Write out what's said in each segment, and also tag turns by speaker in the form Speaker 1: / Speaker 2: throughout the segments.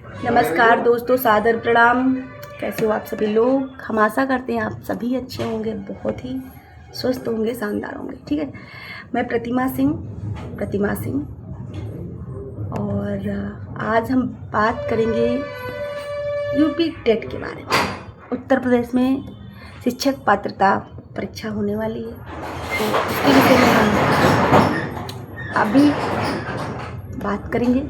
Speaker 1: नमस्कार दोस्तों, सादर प्रणाम। कैसे हो आप सभी लोग? हम आशा करते हैं आप सभी अच्छे होंगे, बहुत ही स्वस्थ होंगे, शानदार होंगे। ठीक है, मैं प्रतिमा सिंह और आज हम बात करेंगे यूपी टेट के बारे में। उत्तर प्रदेश में शिक्षक पात्रता परीक्षा होने वाली है, तो इसके विषय में हम अभी बात करेंगे।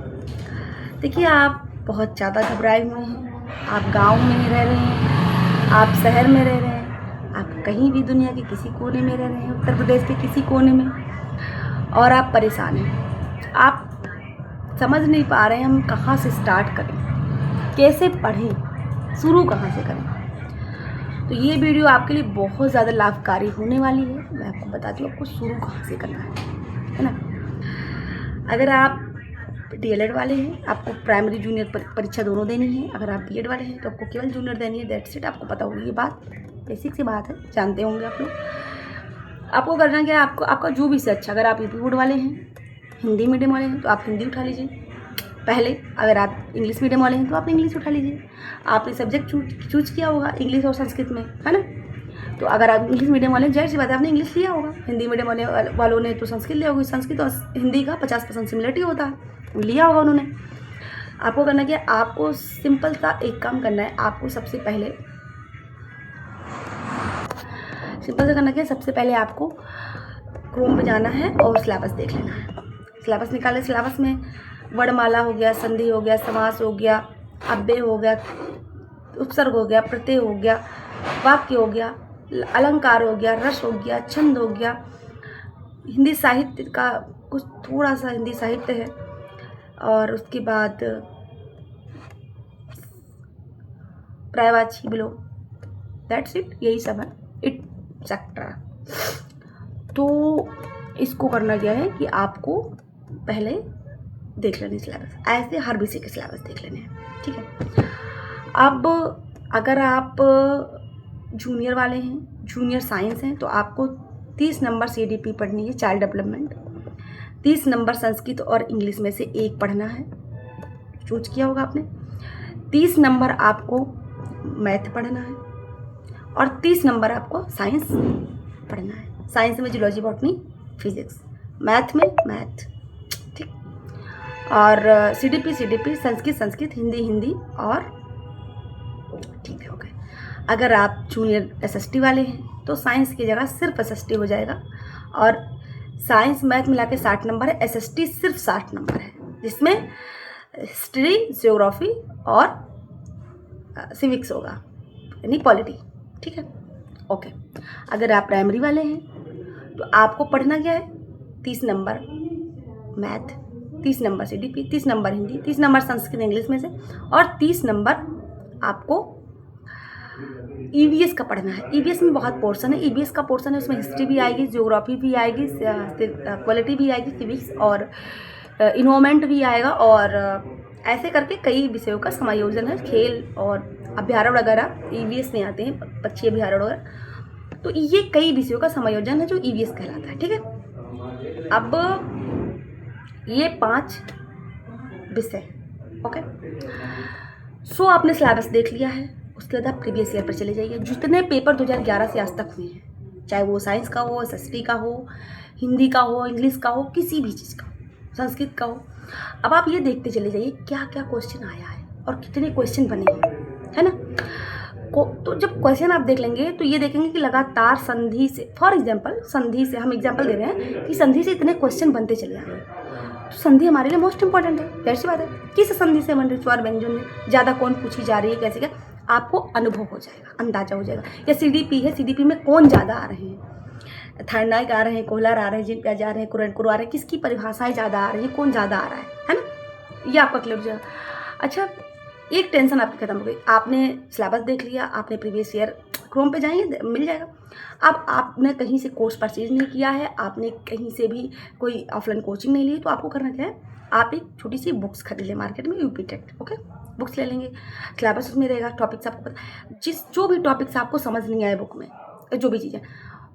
Speaker 1: देखिए, आप बहुत ज़्यादा घबराए हुए हैं। आप गांव में रह रहे हैं, आप शहर में रह रहे हैं, आप कहीं भी दुनिया के किसी कोने में रह रहे हैं, उत्तर प्रदेश के किसी कोने में, और आप परेशान हैं। आप समझ नहीं पा रहे हैं हम कहाँ से स्टार्ट करें, कैसे पढ़ें, शुरू कहाँ से करें। तो ये वीडियो आपके लिए बहुत ज़्यादा लाभकारी होने वाली है। मैं आपको बताती हूँ आपको शुरू कहाँ से करना है ना। अगर आप डीएलएड वाले हैं, आपको प्राइमरी जूनियर परीक्षा दोनों देनी है। अगर आप बीएड वाले हैं तो आपको केवल जूनियर देनी है। That's it. आपको पता होगी, ये बात बेसिक सी बात है, जानते होंगे आप लोग। आपको करना क्या है, आपका जो भी से अच्छा, अगर आप यूपी बोर्ड वाले हैं, हिंदी मीडियम वाले हैं तो आप हिंदी उठा लीजिए पहले। अगर आप इंग्लिश मीडियम वाले हैं तो आप इंग्लिश उठा लीजिए। आपने सब्जेक्ट चूज किया होगा इंग्लिश और संस्कृत में, है ना। तो अगर आप इंग्लिश मीडियम वाले हैं, जाहिर सी बात है आपने इंग्लिश लिया होगा। हिंदी मीडियम वालों ने तो संस्कृत लिया होगी। संस्कृत और हिंदी का 50% सिमिलरिटी होता है, लिया होगा उन्होंने। आपको करना क्या है, आपको सिंपल सा एक काम करना है। आपको सबसे पहले आपको क्रोम पे जाना है और सिलेबस देख लेना है। सिलेबस निकाले। सिलेबस में वर्णमाला हो गया, संधि हो गया, समास हो गया, अव्यय हो गया, उपसर्ग हो गया, प्रत्यय हो गया, वाक्य हो गया, अलंकार हो गया, रस हो गया, छंद हो गया, हिंदी साहित्य का कुछ थोड़ा सा हिंदी साहित्य है, और उसके बाद पर्यायवाची बिलो। दैट्स इट, यही सब है, एक्सेट्रा। तो इसको करना क्या है कि आपको पहले देख लेने सिलेबस, ऐसे हर विषय के सिलेबस देख लेने हैं। ठीक है। अब अगर आप जूनियर वाले हैं, जूनियर साइंस हैं, तो आपको 30 नंबर सीडीपी पढ़नी है, चाइल्ड डेवलपमेंट। 30 नंबर संस्कृत और इंग्लिश में से एक पढ़ना है, चूज किया होगा आपने। 30 नंबर आपको मैथ पढ़ना है, और 30 नंबर आपको साइंस पढ़ना है। साइंस में जियोलॉजी, बॉटनी, फिजिक्स, मैथ में मैथ। ठीक। और सीडीपी संस्कृत, हिंदी और ठीक हो गए। अगर आप जूनियर एसएसटी वाले हैं तो साइंस की जगह सिर्फ एसएसटी हो जाएगा, और साइंस मैथ मिला के 60 नंबर है, एसएसटी सिर्फ 60 नंबर है, जिसमें हिस्ट्री, ज्योग्राफी और सिविक्स होगा, यानी पॉलिटी। ठीक है, ओके। अगर आप प्राइमरी वाले हैं तो आपको पढ़ना क्या है, 30 number math, 30 number CDP, 30 number Hindi, 30 number Sanskrit English में से, और 30 नंबर आपको ईवीएस का पढ़ना है। ईवीएस में बहुत पोर्शन है। ईवीएस का पोर्शन है, उसमें हिस्ट्री भी आएगी, ज्योग्राफी भी आएगी, पॉलिटी भी आएगी, सिविक्स और इन्वायरमेंट भी आएगा, और ऐसे करके कई विषयों का समायोजन है। खेल और अभ्यारण्य वगैरह ईवीएस में आते हैं, पक्षी अभ्यारण्य वगैरह। तो ये कई विषयों का समायोजन है जो ईवीएस कहलाता है। ठीक है। अब ये 5 विषय, ओके। सो आपने सिलेबस देख लिया है। उसके बाद आप प्रीवियस ईयर पर चले जाइए। जितने पेपर 2011 से आज तक हुए हैं, चाहे वो साइंस का हो, एसएसटी का हो, हिंदी का हो, इंग्लिश का हो, किसी भी चीज़ का, संस्कृत का हो, अब आप ये देखते चले जाइए क्या क्या क्वेश्चन आया है और कितने क्वेश्चन बने हैं, है ना। तो जब क्वेश्चन आप देख लेंगे तो ये देखेंगे कि लगातार संधि से, फॉर एग्जाम्पल संधि से, हम एग्जाम्पल दे रहे हैं कि संधि से इतने क्वेश्चन बनते चले आए हैं। तो संधि हमारे लिए मोस्ट इंपॉर्टेंट है, ऐसी बात है। किस संधि से बन रही, स्वर व्यंजन में ज़्यादा कौन पूछी जा रही है, कैसे क्या, आपको अनुभव हो जाएगा, अंदाजा हो जाएगा। या सीडीपी है, सीडीपी में कौन ज़्यादा आ रहे हैं, थारनाइक आ रहे हैं, कोहलर आ रहे हैं, जिन जा रहे हैं, कुरनकुरु आ रहे हैं, किसकी परिभाषाएं ज़्यादा आ रही हैं, कौन ज़्यादा आ रहा है ना। ये आपका क्लियर हो जाएगा। अच्छा, एक टेंशन आपकी खत्म हो गई। आपने सिलेबस देख लिया, आपने प्रीवियस ईयर क्रोम पे जाएंगे मिल जाएगा। अब आपने कहीं से कोर्स परचेज नहीं किया है, आपने कहीं से भी कोई ऑफलाइन कोचिंग नहीं ली, तो आपको करना क्या है, आप एक छोटी सी बुक्स खरीद लें मार्केट में, यूपी टेट, ओके। बुक्स ले लेंगे, सिलेबस उसमें रहेगा, टॉपिक्स आपको पता, जो भी टॉपिक्स आपको समझ नहीं आए बुक में, जो भी चीज़ें,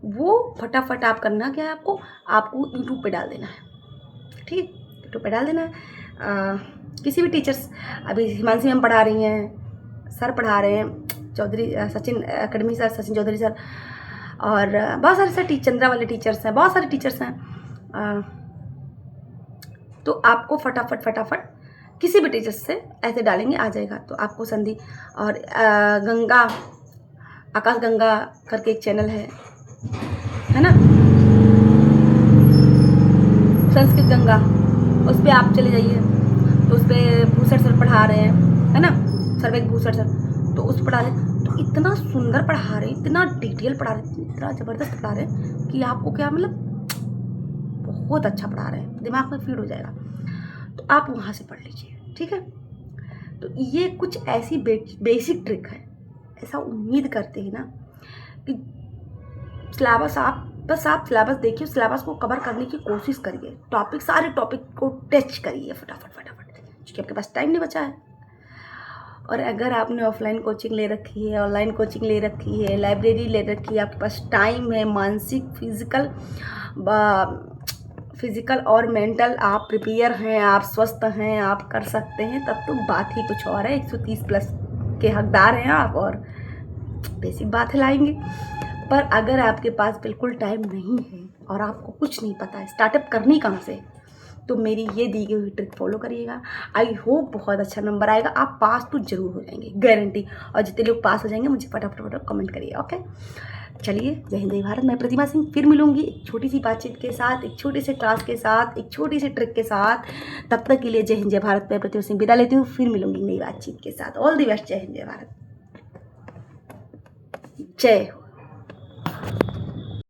Speaker 1: वो फटाफट आप करना क्या है, आपको यूट्यूब पे डाल देना है। ठीक है, यूट्यूब पे डाल देना है। किसी भी टीचर्स, अभी हिमांशी मैम पढ़ा रही हैं, सर पढ़ा रहे हैं, Chaudhary Sachin academy sir, Sachin Chaudhary sir, और बहुत सारे सर चंद्रा वाले टीचर्स हैं, बहुत सारे टीचर्स हैं। तो आपको फटाफट किसी भी टीचर्स से ऐसे डालेंगे आ जाएगा। तो आपको संधि और गंगा, आकाश गंगा करके एक चैनल है ना, संस्कृत गंगा, उस पर आप चले जाइए। तो उस पर भूसर सर पढ़ा रहे हैं, है ना, सर्वेक भूसर सर, तो उस पर पढ़ा रहे हैं। तो इतना सुंदर पढ़ा रहे हैं, इतना डिटेल पढ़ा रहे हैं, इतना ज़बरदस्त पढ़ा रहे हैं कि आपको क्या मतलब बहुत अच्छा पढ़ा रहे हैं, दिमाग में फीड हो जाएगा। तो आप वहाँ से पढ़ लीजिए, ठीक है। तो ये कुछ ऐसी बेसिक ट्रिक है। ऐसा उम्मीद करते हैं ना कि सिलेबस आप सिलेबस देखिए, सिलेबस को कवर करने की कोशिश करिए, सारे टॉपिक को टच करिए फटाफट, क्योंकि आपके पास टाइम नहीं बचा है। और अगर आपने ऑफलाइन कोचिंग ले रखी है, ऑनलाइन कोचिंग ले रखी है, लाइब्रेरी ले रखी है, आपके पास टाइम है, मानसिक फिजिकल और मेंटल आप प्रिपेयर हैं, आप स्वस्थ हैं, आप कर सकते हैं, तब तो बात ही कुछ और है। 130 प्लस के हकदार हैं आप, और बेसिक बात है लाएंगे। पर अगर आपके पास बिल्कुल टाइम नहीं है और आपको कुछ नहीं पता है स्टार्टअप करनी कहाँ से, तो मेरी ये दी गई हुई ट्रिक फॉलो करिएगा। आई होप बहुत अच्छा नंबर आएगा, आप पास तो जरूर हो जाएंगे, गारंटी। और जितने लोग पास हो जाएंगे मुझे फटाफट कमेंट करिए, ओके। चलिए, जय हिंद जय भारत। मैं प्रतिमा सिंह फिर मिलूंगी एक छोटी सी बातचीत के साथ, एक छोटे से क्लास के साथ, एक छोटी सी ट्रिक के साथ। तब तक के लिए जय हिंद जय भारत। मैं प्रतिमा सिंह विदा लेती हूँ, फिर मिलूंगी नई बातचीत के साथ। All the best. जय हिंद जय भारत, जय हो।